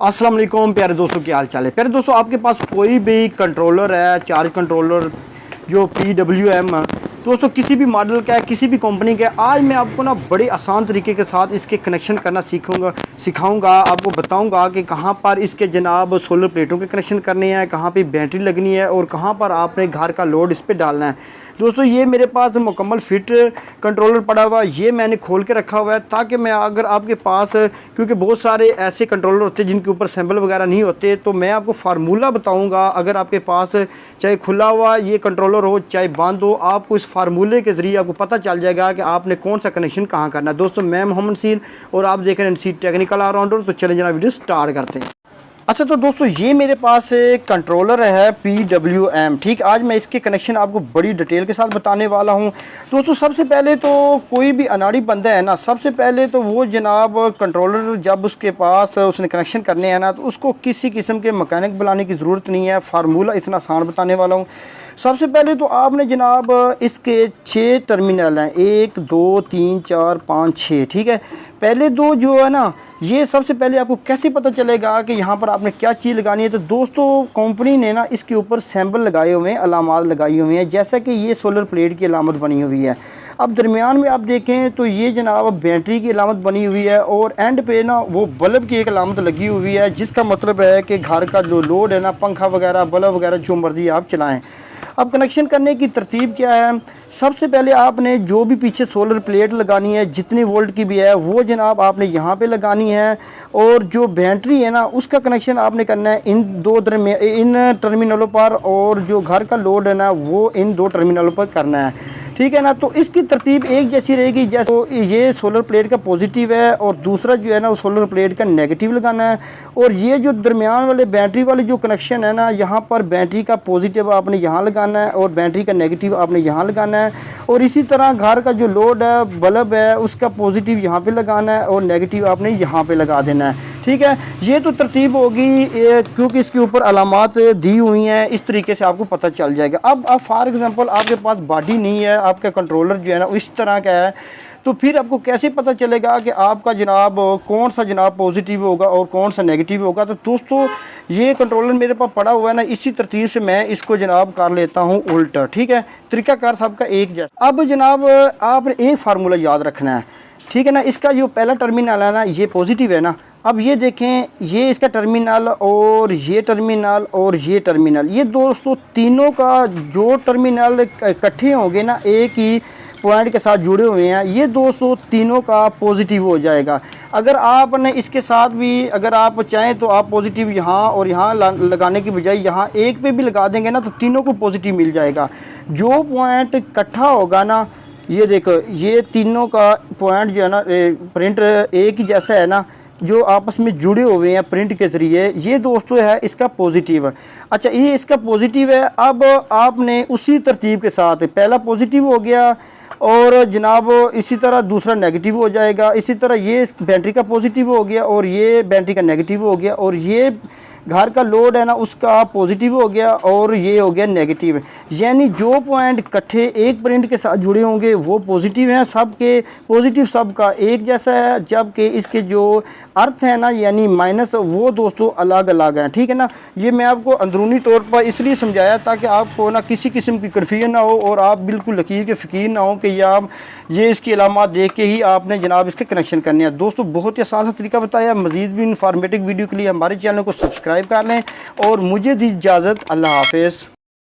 अस्सलाम वालेकुम प्यारे दोस्तों, क्या हाल चाल है। प्यारे दोस्तों, आपके पास कोई भी कंट्रोलर है, चार्ज कंट्रोलर जो PWM दोस्तों किसी भी मॉडल का है, किसी भी कंपनी का है, आज मैं आपको ना बड़े आसान तरीके के साथ इसके कनेक्शन करना सिखाऊंगा। आपको बताऊंगा कि कहाँ पर इसके जनाब सोलर प्लेटों के कनेक्शन करने हैं, कहाँ पे बैटरी लगनी है और कहाँ पर आपने घर का लोड इस पर डालना है। दोस्तों ये मेरे पास मुकम्मल फिट कंट्रोलर पड़ा हुआ है, ये मैंने खोल के रखा हुआ है ताकि मैं अगर आपके पास, क्योंकि बहुत सारे ऐसे कंट्रोलर होते हैं जिनके ऊपर सैम्बल वगैरह नहीं होते, तो मैं आपको फार्मूला बताऊंगा। अगर आपके पास चाहे खुला हुआ ये कंट्रोलर हो चाहे बंद हो, आपको इस फार्मूले के ज़रिए आपको पता चल जाएगा कि आपने कौन सा कनेक्शन कहाँ करना है। दोस्तों मैं मोहम्मद सील और आप देख रहे हैं NC टेक्निकल ऑलराउंडर। तो चलें जना वीडियो स्टार्ट करते हैं। अच्छा तो दोस्तों ये मेरे पास कंट्रोलर है PWM, ठीक। आज मैं इसके कनेक्शन आपको बड़ी डिटेल के साथ बताने वाला हूं। दोस्तों सबसे पहले तो कोई भी अनाड़ी बंदा है ना, सबसे पहले तो वो जनाब कंट्रोलर जब उसके पास उसने कनेक्शन करने हैं ना, तो उसको किसी किस्म के मैकेनिक बुलाने की ज़रूरत नहीं है। फार्मूला इतना आसान बताने वाला हूँ। सबसे पहले तो आपने जनाब इसके 6 टर्मिनल हैं, 1 2 3 4 5 6, ठीक है। पहले दो जो है ना, ये सबसे पहले आपको कैसे पता चलेगा कि यहाँ पर आपने क्या चीज़ लगानी है। तो दोस्तों कंपनी ने ना इसके ऊपर सैम्बल लगाए हुए हैं, अलामात लगाई हुई हैं, जैसा कि ये सोलर प्लेट की अलामत बनी हुई है। अब दरमियान में आप देखें तो ये जनाब बैटरी की अलामत बनी हुई है और एंड पे ना वो बल्ब की एक अलामत लगी हुई है, जिसका मतलब है कि घर का जो लोड है ना, पंखा वगैरह बल्ब वगैरह जो मर्ज़ी आप चलाएँ। अब कनेक्शन करने की तरतीब क्या है, सबसे पहले आपने जो भी पीछे सोलर प्लेट लगानी है जितनी वोल्ट की भी है वो जनाब आपने यहाँ पे लगानी है, और जो बैटरी है ना उसका कनेक्शन आपने करना है इन टर्मिनलों पर, और जो घर का लोड है ना वो इन 2 टर्मिनलों पर करना है, ठीक है ना। तो इसकी तरतीब एक जैसी रहेगी। जैसे तो ये सोलर प्लेट का पॉजिटिव है और दूसरा जो है ना वो सोलर प्लेट का नेगेटिव लगाना है, और ये जो दरमियान वाले बैटरी वाले जो कनेक्शन है ना, यहाँ पर बैटरी का पॉजिटिव आपने यहाँ लगाना है और बैटरी का नेगेटिव आपने यहाँ लगाना है, और इसी तरह घर का जो लोड है बल्ब है उसका पॉजिटिव यहाँ पे लगाना है और नेगेटिव आपने यहाँ पे लगा देना है, ठीक है। ये तो तरतीब होगी क्योंकि इसके ऊपर अलामात दी हुई हैं, इस तरीके से आपको पता चल जाएगा। अब फॉर एग्जांपल आपके पास बॉडी नहीं है, आपका कंट्रोलर जो है ना इस तरह का है, तो फिर आपको कैसे पता चलेगा कि आपका जनाब कौन सा जनाब पॉजिटिव होगा और कौन सा नेगेटिव होगा। तो दोस्तों ये कंट्रोलर मेरे पास पड़ा हुआ है ना, इसी तरतीब से मैं इसको जनाब कर लेता हूँ उल्टा, ठीक है। तरीकाकार सबका एक जैसा। अब जनाब आपने एक फार्मूला याद रखना है, ठीक है ना। इसका जो पहला टर्मिनल है ना ये पॉजिटिव है ना, अब ये देखें ये इसका टर्मिनल और ये टर्मिनल और ये टर्मिनल, ये दोस्तों तीनों का जो टर्मिनल इकट्ठे होंगे ना एक ही पॉइंट के साथ जुड़े हुए हैं, ये दोस्तों तीनों का पॉजिटिव हो जाएगा। अगर आपने इसके साथ भी अगर आप चाहें तो आप पॉजिटिव यहाँ और यहाँ लगाने की बजाय यहाँ एक पे भी लगा देंगे ना, तो तीनों को पॉजिटिव मिल जाएगा। जो पॉइंट इकट्ठा होगा ना, ये देखो ये तीनों का पॉइंट जो है ना प्रिंट एक ही जैसा है ना, जो आपस में जुड़े हुए हैं प्रिंट के ज़रिए, ये दोस्तों है इसका पॉजिटिव। अच्छा ये इसका पॉजिटिव है। अब आपने उसी तरतीब के साथ पहला पॉजिटिव हो गया और जनाब इसी तरह दूसरा नेगेटिव हो जाएगा, इसी तरह ये बैटरी का पॉजिटिव हो गया और ये बैटरी का नेगेटिव हो गया, और ये घर का लोड है ना उसका पॉजिटिव हो गया और ये हो गया नेगेटिव। यानी जो पॉइंट इकट्ठे एक प्रिंट के साथ जुड़े होंगे वो पॉजिटिव हैं, सबके पॉजिटिव सबका एक जैसा है, जबकि इसके जो अर्थ है ना यानी माइनस वो दोस्तों अलग अलग हैं, ठीक है ना। ये मैं आपको अंदरूनी तौर पर इसलिए समझाया ताकि आपको ना किसी किस्म की कन्फ्यूजन ना हो और आप बिल्कुल लकीर के फ़कीर ना हो कि आप ये इसकी अलामात देख के ही आपने जनाब इसके कनेक्शन करने हैं। दोस्तों बहुत ही आसान सा तरीका बताया। मज़ीद भी इन्फॉर्मेटिव वीडियो के लिए हमारे चैनल को सब्सक्राइब कर लें और मुझे दी इजाज़त। अल्लाह हाफ़िज़।